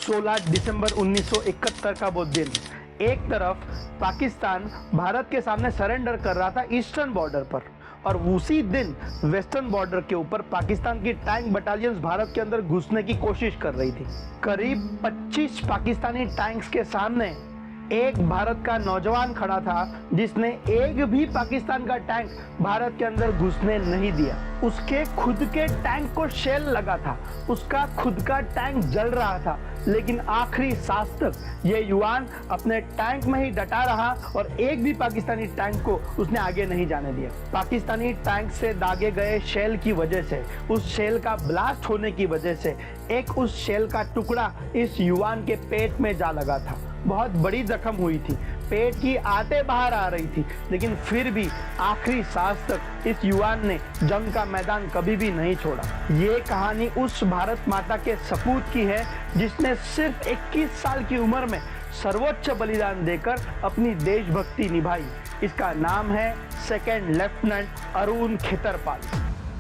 16 दिसंबर 1971 का वो दिन। एक तरफ पाकिस्तान भारत के सामने सरेंडर कर रहा था ईस्टर्न बॉर्डर पर, और उसी दिन वेस्टर्न बॉर्डर के ऊपर पाकिस्तान की टैंक बटालियंस भारत के अंदर घुसने की कोशिश कर रही थी। करीब 25 पाकिस्तानी टैंक्स के सामने एक भारत का नौजवान खड़ा था जिसने एक भी पाकिस्तान का टैंक भारत के अंदर घुसने नहीं दिया। उसके खुद के टैंक को शेल लगा था, उसका खुद का टैंक जल रहा था, लेकिन आखिरी सांस तक ये युवान अपने टैंक में ही डटा रहा और एक भी पाकिस्तानी टैंक को उसने आगे नहीं जाने दिया। पाकिस्तानी टैंक से दागे गए शेल की वजह से, उस शेल का ब्लास्ट होने की वजह से एक उस शेल का टुकड़ा इस युवान के पेट में जा लगा था। बहुत बड़ी जख्म हुई थी, पेट की आंतें बाहर आ रही थी, लेकिन फिर भी आखिरी सांस तक इस युवान ने जंग का मैदान कभी भी नहीं छोड़ा। ये कहानी उस भारत माता के सपूत की है जिसने सिर्फ 21 साल की उम्र में सर्वोच्च बलिदान देकर अपनी देशभक्ति निभाई। इसका नाम है सेकंड लेफ्टिनेंट अरुण खेतरपाल।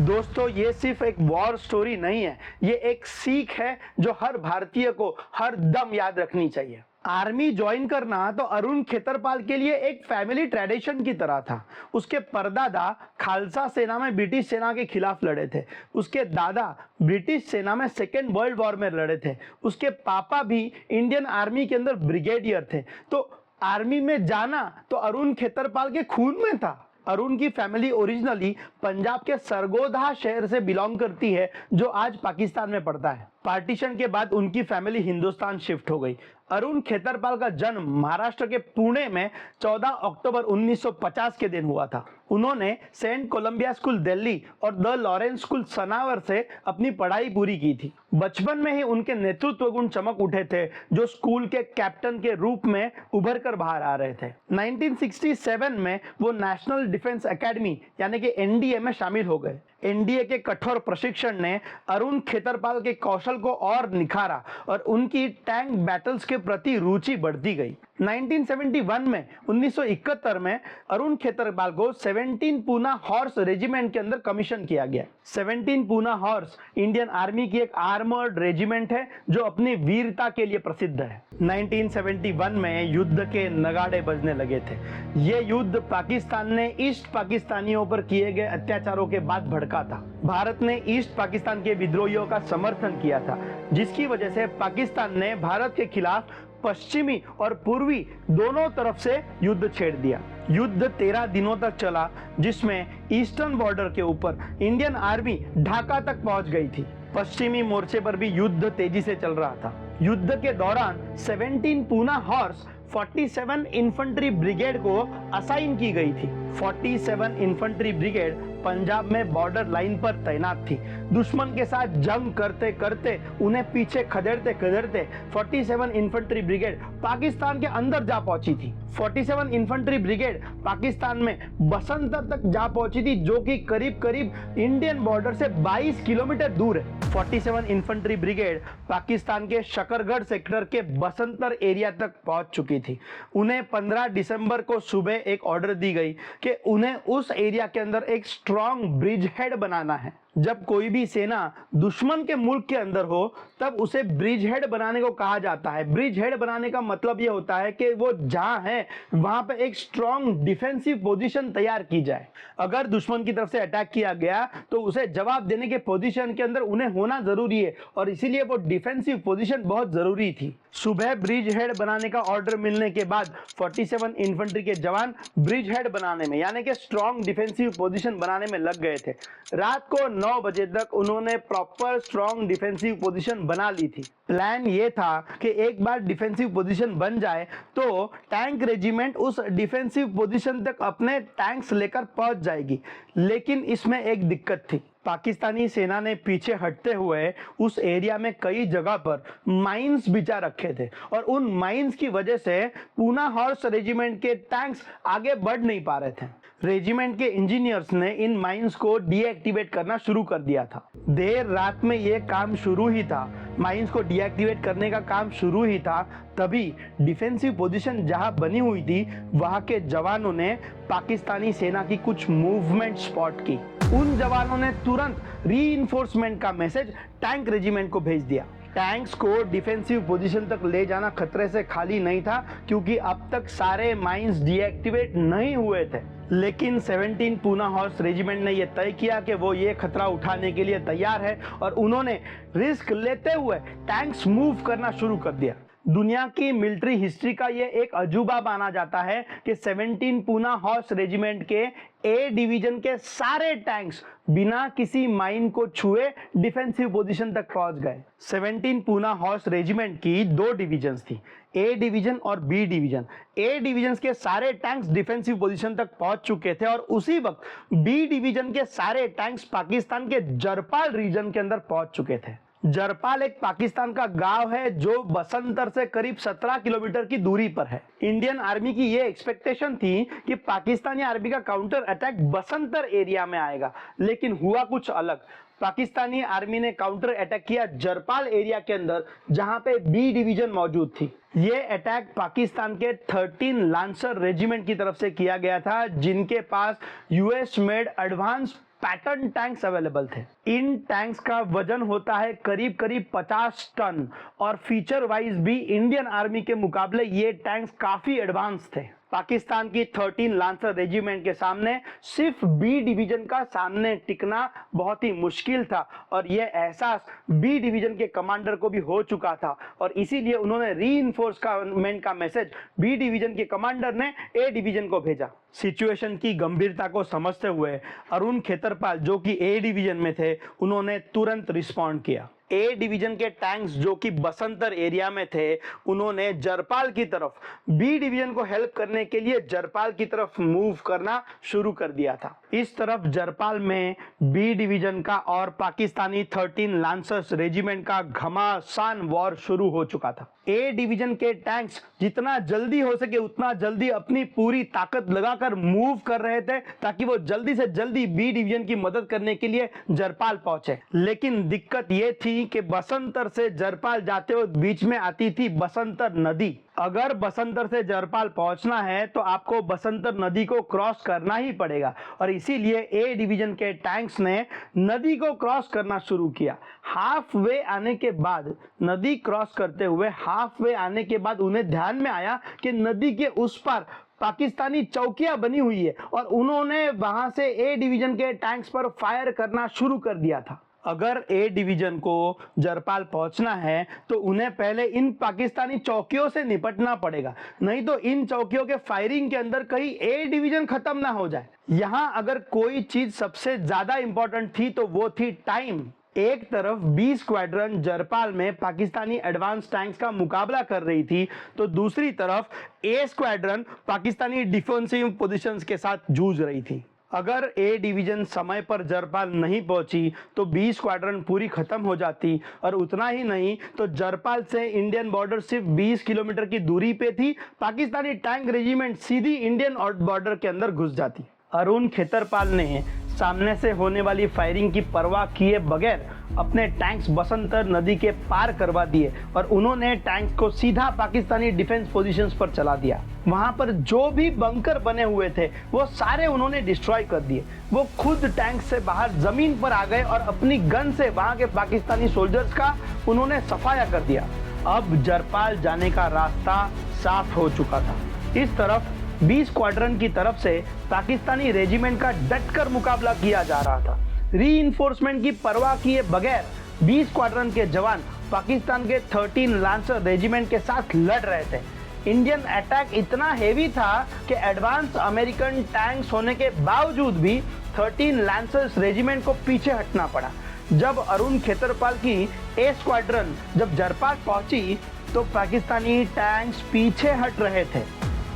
दोस्तों, ये सिर्फ एक वॉर स्टोरी नहीं है, ये एक सीख है जो हर भारतीय को हर दम याद रखनी चाहिए। आर्मी ज्वाइन करना तो अरुण खेतरपाल के लिए एक फैमिली ट्रेडिशन की तरह था। उसके परदादा खालसा सेना में ब्रिटिश सेना के खिलाफ लड़े थे, उसके दादा ब्रिटिश सेना में सेकेंड वर्ल्ड वॉर में लड़े थे, उसके पापा भी इंडियन आर्मी के अंदर ब्रिगेडियर थे। तो आर्मी में जाना तो अरुण खेतरपाल के खून में था। अरुण की फैमिली ओरिजिनली पंजाब के सरगोधा शहर से बिलोंग करती है, जो आज पाकिस्तान में पड़ता है। पार्टीशन के बाद उनकी फैमिली हिंदुस्तान शिफ्ट हो गई। अरुण खेतरपाल का जन्म महाराष्ट्र के पुणे में 14 अक्टूबर 1950 के दिन हुआ था। उन्होंने सेंट कोलंबिया स्कूल दिल्ली और द लॉरेंस स्कूल सनावर से अपनी पढ़ाई पूरी की थी। बचपन में ही उनके नेतृत्व गुण चमक उठे थे, जो स्कूल के कैप्टन के रूप में उभर कर बाहर आ रहे थे। 1967 में वो नेशनल डिफेंस एकेडमी यानी कि एनडीए में शामिल हो गए। एनडीए के कठोर प्रशिक्षण ने अरुण खेतरपाल के कौशल को और निखारा और उनकी टैंक बैटल्स के प्रति रुचि बढ़ती गई। 1971 में 1971 में अरुण खेतरपाल को 17 पूना हॉर्स रेजिमेंट के अंदर कमीशन किया गया। 17 पूना हॉर्स इंडियन आर्मी की एक आर्मर्ड रेजिमेंट है जो अपनी वीरता के लिए प्रसिद्ध है। 1971 में युद्ध के नगाड़े बजने लगे थे। ये युद्ध पाकिस्तान ने ईस्ट पाकिस्तानियों पर किए गए अत्याचारों के बाद भड़का था। भारत ने ईस्ट पाकिस्तान के विद्रोहियों का समर्थन किया था, जिसकी वजह से पाकिस्तान ने भारत के खिलाफ पश्चिमी और पूर्वी दोनों तरफ से युद्ध छेड़ दिया। युद्ध 13 दिनों तक चला, जिसमें ईस्टर्न बॉर्डर के ऊपर इंडियन आर्मी ढाका तक पहुंच गई थी। पश्चिमी मोर्चे पर भी युद्ध तेजी से चल रहा था। युद्ध के दौरान 17 पूना हॉर्स 47 इन्फेंट्री ब्रिगेड को असाइन की गई थी। 47 इन्फेंट्री ब्रिगेड पंजाब में बॉर्डर लाइन पर तैनात थी। दुश्मन के साथ जंग करते करते उन्हें पीछे खदेड़ते खदेड़ते 47 इन्फेंट्री ब्रिगेड पाकिस्तान के अंदर जा पहुंची थी। 47 इन्फेंट्री ब्रिगेड पाकिस्तान में बसंतर तक जा पहुंची थी, जो कि करीब करीब इंडियन बॉर्डर से 22 किलोमीटर दूर है। 47 इन्फेंट्री ब्रिगेड पाकिस्तान के शकरगढ़ सेक्टर के बसंतर एरिया तक पहुंच चुकी थी। उन्हें 15 दिसंबर को सुबह एक ऑर्डर दी गई कि उन्हें उस एरिया के अंदर एक स्ट्रॉन्ग ब्रिज हेड बनाना है। जब कोई भी सेना दुश्मन के मुल्क के अंदर हो तब उसे ब्रिज हेड बनाने को कहा जाता है। ब्रिज हेड बनाने का मतलब यह होता है कि वो जहां है वहां पे एक स्ट्रॉन्ग डिफेंसिव पोजीशन तैयार की जाए। अगर दुश्मन की तरफ से अटैक किया गया तो उसे जवाब देने के पोजीशन के अंदर उन्हें होना जरूरी है, और इसीलिए वो डिफेंसिव पोजीशन बहुत जरूरी थी। सुबह ब्रिज हेड बनाने का ऑर्डर मिलने के बाद 47 इन्फेंट्री के जवान ब्रिज हेड बनाने में यानी कि स्ट्रॉन्ग डिफेंसिव पोजीशन बनाने में लग गए थे। रात को 9 बजे तक उन्होंने प्रॉपर स्ट्रॉन्ग डिफेंसिव पोजीशन बना ली थी। प्लान ये था कि एक बार डिफेंसिव पोजीशन बन जाए तो टैंक रेजिमेंट उस डिफेंसिव पोजीशन तक अपने टैंक्स लेकर पहुंच जाएगी, लेकिन इसमें एक दिक्कत थी। पाकिस्तानी सेना ने पीछे हटते हुए उस एरिया में कई जगह पर माइंस बिछा रखे थे, और उन माइंस की वजह से पूना हॉर्स रेजिमेंट के टैंक्स आगे बढ़ नहीं पा रहे थे। रेजिमेंट के इंजीनियर्स ने इन माइंस को डीएक्टिवेट करना शुरू कर दिया था। देर रात में यह काम शुरू ही था, माइंस को डीएक्टिवेट करने का काम शुरू ही था, तभी डिफेंसिव पोजीशन जहां बनी हुई थी वहां के जवानों ने पाकिस्तानी सेना की कुछ मूवमेंट स्पॉट की। उन जवानों ने तुरंत रीइंफोर्समेंट का मैसेज टैंक रेजिमेंट को भेज दिया। टैंक्स को डिफेंसिव पोजीशन तक ले जाना खतरे से खाली नहीं था, क्योंकि अब तक सारे माइंस डीएक्टिवेट नहीं हुए थे। लेकिन 17 पूना हॉर्स रेजिमेंट ने यह तय किया कि वो ये खतरा उठाने के लिए तैयार है, और उन्होंने रिस्क लेते हुए टैंक्स मूव करना शुरू कर दिया। दुनिया की मिलिट्री हिस्ट्री का ये एक अजूबा माना जाता है कि 17 पूना हॉर्स रेजिमेंट के ए डिवीजन के सारे टैंक्स बिना किसी माइन को छुए डिफेंसिव पोजीशन तक पहुंच गए। 17 पूना हॉर्स रेजिमेंट की 2 डिवीजन्स थी, ए डिवीजन और बी डिवीजन। ए डिवीजन के सारे टैंक्स डिफेंसिव पोजीशन तक पहुंच चुके थे, और उसी वक्त बी डिवीजन के सारे टैंक्स पाकिस्तान के जरपाल रीजन के अंदर पहुंच चुके थे। जरपाल एक पाकिस्तान का गांव है जो बसंतर से करीब 17 किलोमीटर की दूरी पर है। इंडियन आर्मी की यह एक्सपेक्टेशन थी कि पाकिस्तानी आर्मी का काउंटर अटैक बसंतर एरिया में आएगा, लेकिन हुआ कुछ अलग। पाकिस्तानी आर्मी ने काउंटर अटैक किया जरपाल एरिया के अंदर, जहां पे बी डिवीजन मौजूद थी। ये अटैक पाकिस्तान के 13 लांसर रेजिमेंट की तरफ से किया गया था, जिनके पास US made advance pattern tanks available थे। इन टैंक्स का वजन होता है करीब 50 टन, और फीचर वाइज भी इंडियन आर्मी के मुकाबले ये टैंक्स काफी एडवांस थे। पाकिस्तान की 13 लांसर रेजिमेंट के सामने सिर्फ बी डिवीजन का सामने टिकना बहुत ही मुश्किल था, और यह एहसास बी डिवीजन के कमांडर को भी हो चुका था, और इसीलिए उन्होंने रीइंफोर्समेंट का मैसेज बी डिवीजन के कमांडर ने ए डिवीजन को भेजा। सिचुएशन की गंभीरता को समझते हुए अरुण खेतरपाल, जो कि ए डिवीजन में थे, उन्होंने तुरंत रिस्पॉन्ड किया। ए डिवीजन के टैंक्स जो कि बसंतर एरिया में थे, उन्होंने जरपाल की तरफ बी डिवीजन को हेल्प करने के लिए जरपाल की तरफ मूव करना शुरू कर दिया था। इस तरफ जरपाल में बी डिवीजन का और पाकिस्तानी 13 लांसर्स रेजिमेंट का घमासान वॉर शुरू हो चुका था। ए डिवीजन के टैंक्स जितना जल्दी हो सके उतना जल्दी अपनी पूरी ताकत लगाकर मूव कर रहे थे, ताकि वो जल्दी से जल्दी बी डिवीजन की मदद करने के लिए जरपाल पहुंचे। लेकिन दिक्कत ये थी कि बसंतर से जरपाल जाते वक्त बीच में आती थी बसंतर नदी। अगर बसंतर से जरपाल पहुंचना है तो आपको बसंतर नदी को क्रॉस करना ही पड़ेगा, और इसीलिए ए डिवीजन के टैंक्स ने नदी को क्रॉस करना शुरू किया। हाफ वे आने के बाद, नदी क्रॉस करते हुए हाफ वे आने के बाद उन्हें ध्यान में आया कि नदी के उस पार पाकिस्तानी चौकियां बनी हुई है, और उन्होंने वहां से ए डिवीजन के टैंक्स पर फायर करना शुरू कर दिया था। अगर ए डिवीजन को जरपाल पहुंचना है तो उन्हें पहले इन पाकिस्तानी चौकियों से निपटना पड़ेगा, नहीं तो इन चौकियों के फायरिंग के अंदर कहीं ए डिवीजन खत्म ना हो जाए। यहां अगर कोई चीज सबसे ज्यादा इंपॉर्टेंट थी तो वो थी टाइम। एक तरफ बी स्क्वाड्रन जरपाल में पाकिस्तानी एडवांस टैंक्स का मुकाबला कर रही थी, तो दूसरी तरफ ए स्क्वाड्रन पाकिस्तानी डिफेंसिव पोजीशंस के साथ जूझ रही थी। अगर ए डिवीजन समय पर जरपाल नहीं पहुंची तो बी स्क्वाड्रन पूरी खत्म हो जाती, और उतना ही नहीं तो जरपाल से इंडियन बॉर्डर सिर्फ 20 किलोमीटर की दूरी पे थी। पाकिस्तानी टैंक रेजिमेंट सीधी इंडियन बॉर्डर के अंदर घुस जाती। अरुण खेतरपाल ने सामने से होने वाली फायरिंग की परवाह किए बगैर अपने टैंक्स बसंतर नदी के पार करवा दिए, और उन्होंने टैंक्स को सीधा पाकिस्तानी डिफेंस पोजीशंस पर चला दिया। वहां पर जो भी बंकर बने हुए थे वो सारे उन्होंने डिस्ट्रॉय कर दिए। वो खुद टैंक से बाहर जमीन पर आ गए और अपनी गन से वहां के पाकिस्तानी सोल्जर्स का उन्होंने सफाया कर दिया। अब जरपाल जाने का रास्ता साफ हो चुका था। इस तरफ बी स्क्वाड्रन की तरफ से पाकिस्तानी रेजिमेंट का डटकर मुकाबला किया जा रहा था। रीइंफोर्समेंट की परवाह किए बगैर बी स्क्वाड्रन के जवान पाकिस्तान के 13 लांसर रेजिमेंट के साथ लड़ रहे थे। इंडियन अटैक इतना हेवी था कि एडवांस अमेरिकन टैंक्स होने के बावजूद भी 13 लांसर्स रेजिमेंट को पीछे हटना पड़ा। जब अरुण खेतरपाल की ए स्क्वाड्रन जब जरपाल पहुंची तो पाकिस्तानी टैंक्स पीछे हट रहे थे।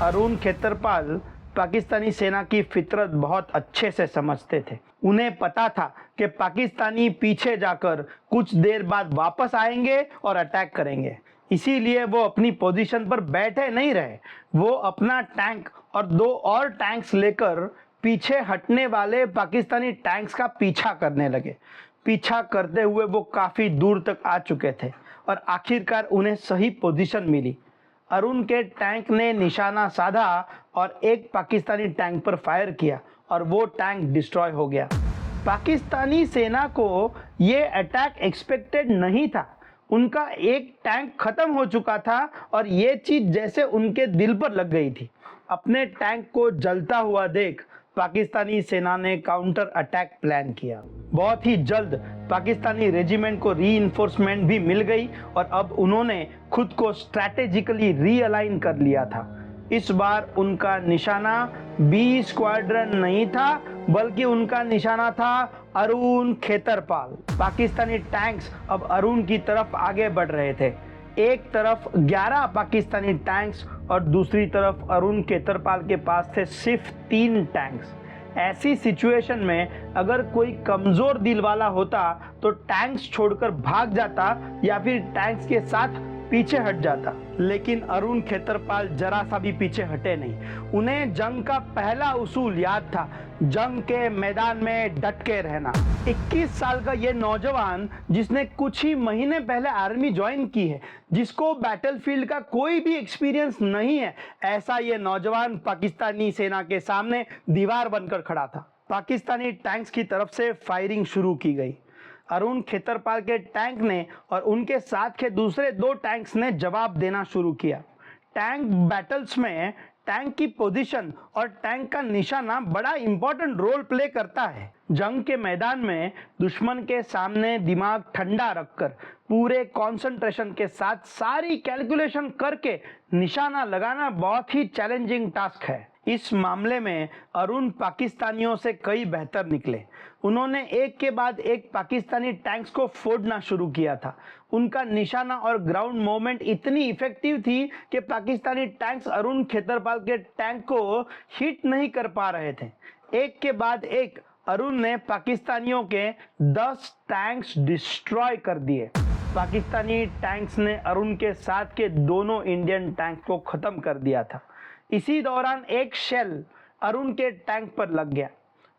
अरुण खेतरपाल पाकिस्तानी सेना की फितरत बहुत अच्छे से समझते थे। उन्हें पता था कि पाकिस्तानी पीछे जाकर कुछ देर बाद वापस आएंगे और अटैक करेंगे, इसीलिए वो अपनी पोजीशन पर बैठे नहीं रहे। वो अपना टैंक और 2 और टैंक्स लेकर पीछे हटने वाले पाकिस्तानी टैंक्स का पीछा करने लगे। पीछा करते हुए वो काफी दूर तक आ चुके थे और आखिरकार उन्हें सही पोजीशन मिली। अरुण के टैंक ने निशाना साधा और एक पाकिस्तानी टैंक पर फायर किया और वो टैंक डिस्ट्रॉय हो गया। पाकिस्तानी सेना को ये अटैक एक्सपेक्टेड नहीं था। उनका एक टैंक खत्म हो चुका था और ये चीज जैसे उनके दिल पर लग गई थी। अपने टैंक को जलता हुआ देख पाकिस्तानी सेना ने काउंटर अटैक प्लान किया। बहुत ही जल्द पाकिस्तानी रेजिमेंट को रीइंफोर्समेंट भी मिल गई और अब उन्होंने खुद को स्ट्रैटेजिकली रीअलाइन कर लिया था। इस बार उनका निशाना बी स्क्वाड्रन नहीं था, बल्कि उनका निशाना था अरुण खेतरपाल। पाकिस्तानी टैंक्स अब अरुण की तरफ आगे बढ़ रहे थे। एक तरफ 11 पाकिस्तानी टैंक्स और दूसरी तरफ अरुण खेतरपाल के पास थे सिर्फ 3 टैंक्स। ऐसी सिचुएशन में अगर कोई कमजोर दिल वाला होता तो टैंक्स छोड़कर भाग जाता या फिर टैंक्स के साथ पीछे हट जाता, लेकिन अरुण खेतरपाल जरा सा भी पीछे हटे नहीं। उन्हें जंग का पहला उसूल याद था, जंग के मैदान में डट के रहना। 21 साल का ये नौजवान जिसने कुछ ही महीने पहले आर्मी ज्वाइन की है, जिसको बैटलफील्ड का कोई भी एक्सपीरियंस नहीं है, ऐसा ये नौजवान पाकिस्तानी सेना के सामने दीवार बनकर खड़ा था। पाकिस्तानी टैंक्स की तरफ से फायरिंग शुरू की गई। अरुण खेतरपाल के टैंक ने और उनके साथ के दूसरे 2 टैंक्स ने जवाब देना शुरू किया। टैंक बैटल्स में टैंक की पोजीशन और टैंक का निशाना बड़ा इंपॉर्टेंट रोल प्ले करता है। जंग के मैदान में दुश्मन के सामने दिमाग ठंडा रखकर पूरे कंसंट्रेशन के साथ सारी कैलकुलेशन करके निशाना लगाना बहुत ही चैलेंजिंग टास्क है। इस मामले में अरुण पाकिस्तानियों से कई बेहतर निकले। उन्होंने एक के बाद एक पाकिस्तानी टैंक्स को फोड़ना शुरू किया था। उनका निशाना और ग्राउंड मूवमेंट इतनी इफेक्टिव थी कि पाकिस्तानी टैंक्स अरुण खेतरपाल के टैंक को हिट नहीं कर पा रहे थे। एक के बाद एक अरुण ने पाकिस्तानियों के 10 टैंक्स डिस्ट्रॉय कर दिए। पाकिस्तानी टैंक्स ने अरुण के साथ के दोनों इंडियन टैंक को खत्म कर दिया था। इसी दौरान एक शेल अरुण के टैंक पर लग गया।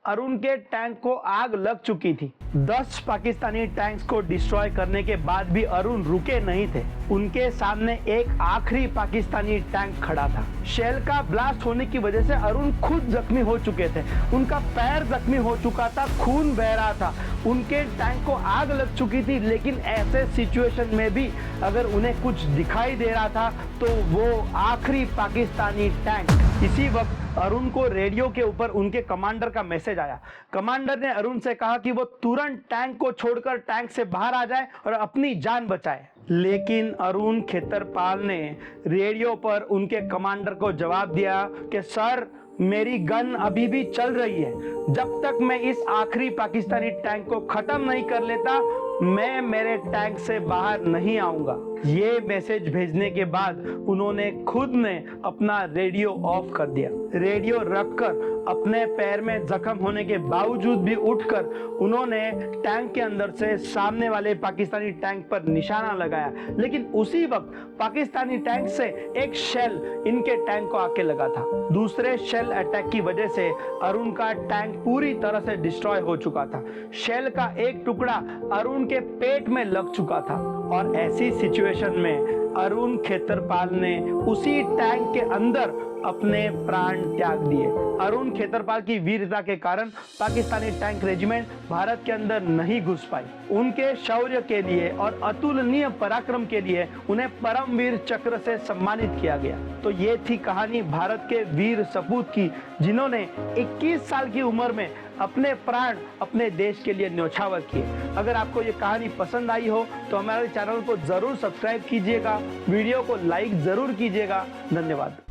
अरुण के टैंक को आग लग चुकी थी। 10 पाकिस्तानी टैंक्स को डिस्ट्रॉय करने के बाद भी अरुण रुके नहीं थे। उनके सामने एक आखिरी पाकिस्तानी टैंक खड़ा था। शेल का ब्लास्ट होने की वजह से अरुण खुद जख्मी हो चुके थे। उनका पैर जख्मी हो चुका था, खून बह रहा था। उनके टैंक को आग लग चुकी थी, लेकिन ऐसे सिचुएशन में भी अगर उन्हें कुछ दिखाई दे रहा था तो वो आखिरी पाकिस्तानी टैंक। इसी वक्त अरुण को रेडियो के ऊपर उनके कमांडर का मैसेज आया। कमांडर ने अरुण से कहा कि वो तुरंत टैंक को छोड़कर टैंक से बाहर आ जाए और अपनी जान बचाए। लेकिन अरुण खेतरपाल ने रेडियो पर उनके कमांडर को जवाब दिया कि सर, मेरी गन अभी भी चल रही है। जब तक मैं इस आखिरी पाकिस्तानी टैंक को खत्म नहीं कर लेता, मैं मेरे टैंक से बाहर नहीं आऊंगा। ये मैसेज भेजने के बाद उन्होंने खुद ने अपना रेडियो ऑफ कर दिया। रेडियो रखकर अपने पैर में जख्म होने के बावजूद भी उठकर उन्होंने टैंक के अंदर से सामने वाले पाकिस्तानी टैंक पर निशाना लगाया। लेकिन उसी वक्त पाकिस्तानी टैंक से एक शेल इनके टैंक को आके लगा था। दूसरे शेल अटैक की वजह से अरुण का टैंक पूरी तरह से डिस्ट्रॉय हो चुका था। शेल का एक टुकड़ा अरुण के पेट में लग चुका था और ऐसी सिचुएशन में अरुण खेतरपाल ने उसी टैंक के अंदर अपने प्राण त्याग दिए। अरुण खेतरपाल की वीरता के कारण पाकिस्तानी टैंक रेजिमेंट भारत के अंदर नहीं घुस पाई। उनके शौर्य के लिए और अतुलनीय पराक्रम के लिए उन्हें परमवीर चक्र से सम्मानित किया गया। तो ये थी कहानी भारत के वीर सपूत की, जिन्होंने 21 साल की उम्र में अपने प्राण अपने देश के लिए न्यौछावर किए। अगर आपको ये कहानी पसंद आई हो तो हमारे चैनल को जरूर सब्सक्राइब कीजिएगा, वीडियो को लाइक जरूर कीजिएगा। धन्यवाद।